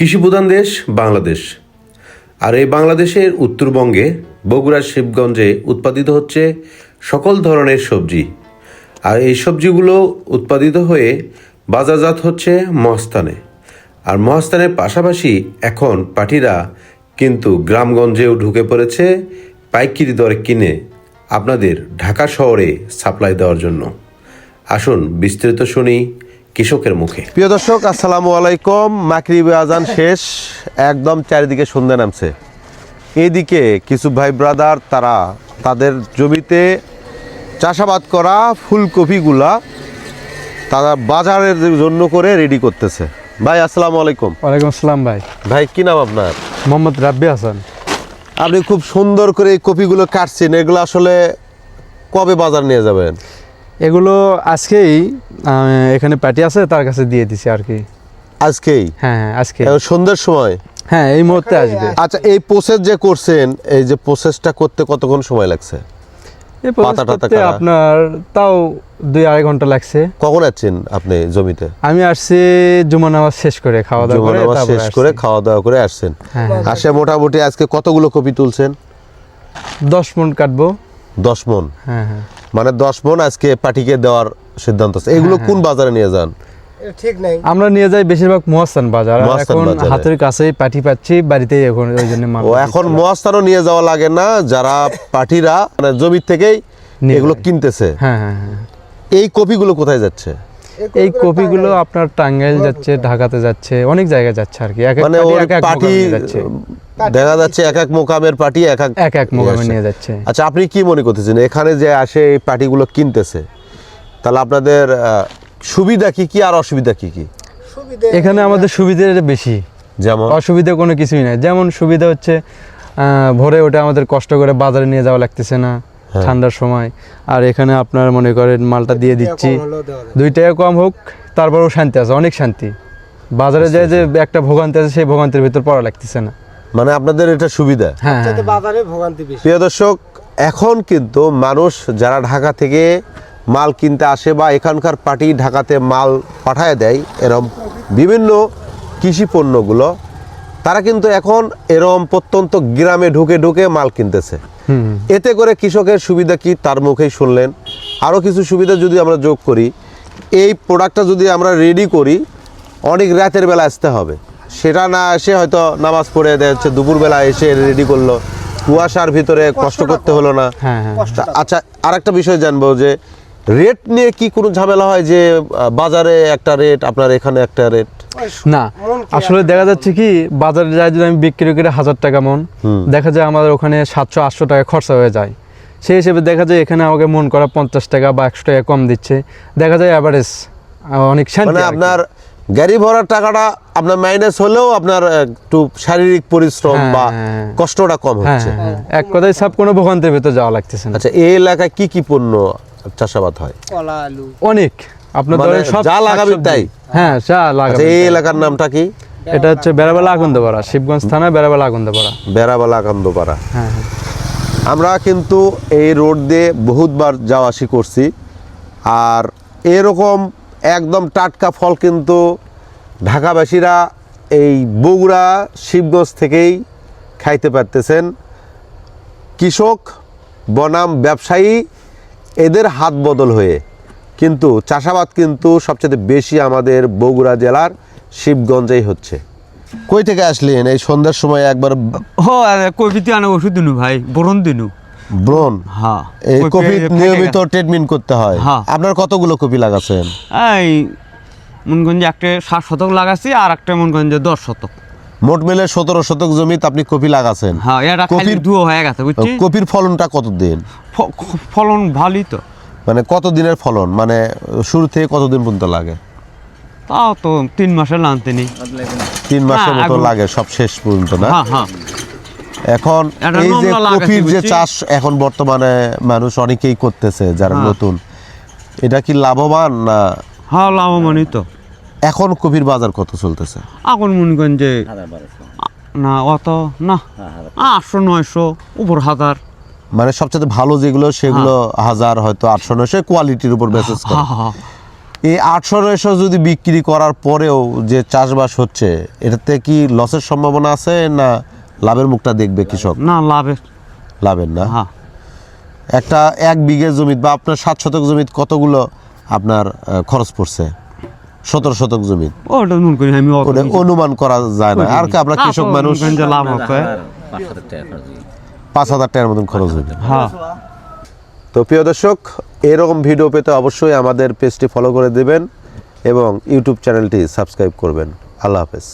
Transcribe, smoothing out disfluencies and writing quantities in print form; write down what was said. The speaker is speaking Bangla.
কৃষিপ্রধান দেশ বাংলাদেশ। আর এই বাংলাদেশের উত্তরবঙ্গে বগুড়ার শিবগঞ্জে উৎপাদিত হচ্ছে সকল ধরনের সবজি। আর এই সবজিগুলো উৎপাদিত হয়ে বাজারজাত হচ্ছে মহাস্থানে। আর মহাস্থানের পাশাপাশি এখন পাঠিরা কিন্তু গ্রামগঞ্জেও ঢুকে পড়েছে পাইকারি দরে কিনে আপনাদের ঢাকা শহরে সাপ্লাই দেওয়ার জন্য। আসুন বিস্তারিত শুনি কৃষকের মুখে। প্রিয় দর্শক, আসসালামু আলাইকুম। মাগরিবে আজান শেষ, একদম চারিদিকে সন্ধ্যা নামছে। এইদিকে কিছু ভাই ব্রাদার তারা তাদের জমিতে চাষাবাদ করা ফুলকপিগুলা তারা বাজারের জন্য করে রেডি করতেছে। ভাই আসসালামু আলাইকুম। ওয়ালাইকুম আসসালাম ভাই। ভাই কি নাম আপনার? মোহাম্মদ রাব্বি হাসান। আপনি খুব সুন্দর করে এই কপিগুলো কাটছেন, এগুলো আসলে কবে বাজার নিয়ে যাবেন? এগুলো আজকেই এখানে পার্টি আছে তার কাছে দিয়ে দিছি আর কি। আজকেই? হ্যাঁ আজকে সন্ধ্যার সময়? হ্যাঁ এই মুহূর্তে আসবে। আচ্ছা, এই প্রসেস যে করছেন, এই যে প্রসেসটা করতে কতক্ষণ সময় লাগছে? এই process করতে আপনার তাও 2-2.5 ঘন্টা লাগছে। কখন আছেন আপনি জমিতে? আমি আসছি জুমা নামাজ শেষ করে খাওয়া দাওয়া করে শেষ করে খাওয়া দাওয়া করে আসছেন। হ্যাঁ। আসে মোটামুটি আজকে কতগুলো কপি তুলছেন? 10 মণ কাটবো। 10 মণ? হ্যাঁ হ্যাঁ। মানে 10 মণ আজকে পাটিকে দেওয়ার সিদ্ধান্ত আছে। এগুলো কোন বাজারে নিয়ে যান? ঠিক নাই, আমরা নিয়ে যাই বেশিরভাগ মহাস্থান বাজার। এখন হাতের কাছেই পাটি পাচ্ছি বাড়িতেই, এখন ওই জন্য মাল। ও এখন মহাস্থানও নিয়ে যাওয়া লাগে না, যারা পাটিরা মানে জমি থেকেই এগুলো কিনতেছে। হ্যাঁ হ্যাঁ হ্যাঁ। এই কপিগুলো কোথায় যাচ্ছে? এই কপিগুলো আপনার টাঙ্গাইল যাচ্ছে, ঢাকাতে যাচ্ছে, অনেক জায়গায় যাচ্ছে আর কি। মানে পাটি দেখা যাচ্ছে এক এক মোকামের পাটি এক এক মোকামে নিয়ে যাচ্ছে। আচ্ছা, আপনি কি মনে করতেছেন এখানে যে আসে এই পাটিগুলো কিনতেছে, তাহলে আপনাদের সুবিধা কি কি আর অসুবিধা কি কি? এখানে আমাদের সুবিধা বেশি, যেমন অসুবিধা কোনো কিছুই নাই। যেমন সুবিধা হচ্ছে ভোরে ওঠে আমাদের কষ্ট করে বাজারে নিয়ে যাওয়া লাগতেছে না ঠান্ডার সময়। আর এখানে আপনার মনে করেন মালটা দিয়ে দিচ্ছি, 2 টাকা কম হোক, তারপরেও শান্তি আছে, অনেক শান্তি। বাজারে যায় যে একটা ভোগান্তি আছে, সেই ভোগান্তির ভিতর পড়া লাগতেছে না। মানে আপনাদের এটা সুবিধা। হ্যাঁ, বাজারে ভোগান্তি বেশি। প্রিয় দর্শক, এখন কিন্তু মানুষ যারা ঢাকা থেকে মাল কিনতে আসে বা এখানকার পার্টি ঢাকাতে মাল পাঠায় দেয়, এরম বিভিন্ন কৃষি পণ্যগুলো, তারা কিন্তু এখন এরম প্রত্যন্ত গ্রামে ঢুকে ঢুকে মাল কিনতেছে। এতে করে কৃষকের সুবিধা কি তার মুখেই শুনলেন। আরও কিছু সুবিধা যদি আমরা যোগ করি, এই প্রোডাক্টটা যদি আমরা রেডি করি, অনেক রাতের বেলা আসতে হবে, সেটা না এসে হয়তো নামাজ পড়ে দেয় হচ্ছে দুপুরবেলা এসে রেডি করলো, কুয়াশার ভিতরে কষ্ট করতে হলো না। আচ্ছা, আর একটা বিষয় জানবো যে রেট নিয়ে কি কোনো ঝামেলা হয়, যে বাজারে একটা রেট আপনার এখানে একটা রেট? না, আসলে দেখা যাচ্ছে কি বাজারে যায় যদি আমি বিক্রি করি 1000 টাকা মন, দেখা যায় আমাদের ওখানে 700-800 টাকা খরচা হয়ে যায়। সেই হিসেবে দেখা যায় এখানে আমাকে মন করা 50 টাকা বা 100 টাকা কম দিচ্ছে, দেখা যায় অ্যাভারেজ অনেক শান্তি। মানে আপনার গাড়ি ভরার টাকাটা আপনার মাইনাস হলেও আপনার একটু শারীরিক পরিশ্রম বা কষ্টটা কম হচ্ছে। এক কথায় সব কোনো ভোগান্তির ভিতরে যাওয়া লাগতেছে না। আচ্ছা, এই এলাকায় কি কি পণ্য চাষাবাদ হয়? কলা, আলু, অনেক আপনার সব যা লাগাবেন তাই। হ্যাঁ, যা লাগাবেন। এই এলাকার নামটা কি? এটা হচ্ছে বেড়াবেলা আগুন্দাপাড়া, শিবগঞ্জ থানা বেড়াবেলা আগুন্দাপাড়া। বেড়াবেলা আগুন্দাপাড়া। হ্যাঁ। আমরা কিন্তু এই রোড দিয়ে বহুতবার যাওয়া আসি করছি, আর এরকম একদম টাটকা ফল কিন্তু ঢাকাবাসীরা এই বগুড়া শিবগঞ্জ থেকেই খাইতে পারতেছেন। কৃষক বনাম ব্যবসায়ী এদের হাত বদল হয়ে কিন্তু চাষাবাদ কিন্তু সবচেয়ে বেশি আমাদের বগুড়া জেলার শিবগঞ্জেই হচ্ছে। কই থেকে আসলেন এই সন্ধ্যার সময়? একবার কপিতে আনা ওষুধ দিনু ভাই, ব্রণ দিনু। ব্রণ? হ্যাঁ। এই কপি নিয়মিত ট্রিটমেন্ট করতে হয়। আপনার কতগুলো কপি লাগাছেন? এই মনগঞ্জে একটা 7 শতক লাগাচ্ছি, আর একটা মনগঞ্জে 10 শতক। মোট মিলে 17 শতক জমিতে আপনি কপি লাগাছেন। হ্যাঁ, এটা কপির দুও হয়ে গেছে বুঝছি। কপির ফলনটা কত দিন? ফলন ভালোই তো। মানে কত দিনের ফলন, মানে শুরু থেকে কতদিন পর্যন্ত লাগে? তাও তো 3 মাসের লানতে নেই, 3 মাসের মতো লাগে সব শেষ পর্যন্ত না? হ্যাঁ। এখন এই যে কপির যে চাষ এখন বর্তমানে মানুষ অনেকেই করতেছে যারা নতুন, এটা কি লাভবান না? হ্যাঁ, লাভবানই তো। এখন কপির বাজার কত চলতেছে? এখন মনগঞ্জে না অত না, 800-900 উপর 1000। মানে সবচেয়ে ভালো যেগুলো সেগুলো 1000, হয়তো 800-900, কোয়ালিটির উপর বেসিস করে। এই 800-900 যদি বিক্রি করার পরেও যে চাষবাস হচ্ছে, এটাতে কি লসের সম্ভাবনা আছে না লাভের মুখটা দেখবে কৃষক? না, লাভের না। হ্যাঁ। একটা 1 বিঘে জমি বা আপনার 7 শতক জমি কতগুলো আপনার খরচ পড়ছে? 17 শতক জমি, ওটা মন করি আমি ওটা অনুমান করা যায় না। আর কি আমরা কৃষক মানুষ, মনগঞ্জে লাভ হবে। 5,000 টাকার মতন খরচ হবে। হ্যাঁ। তো প্রিয় দর্শক, এরকম ভিডিও পেতে অবশ্যই আমাদের পেজটি ফলো করে দেবেন এবং ইউটিউব চ্যানেলটি সাবস্ক্রাইব করবেন। আল্লাহ হাফেজ।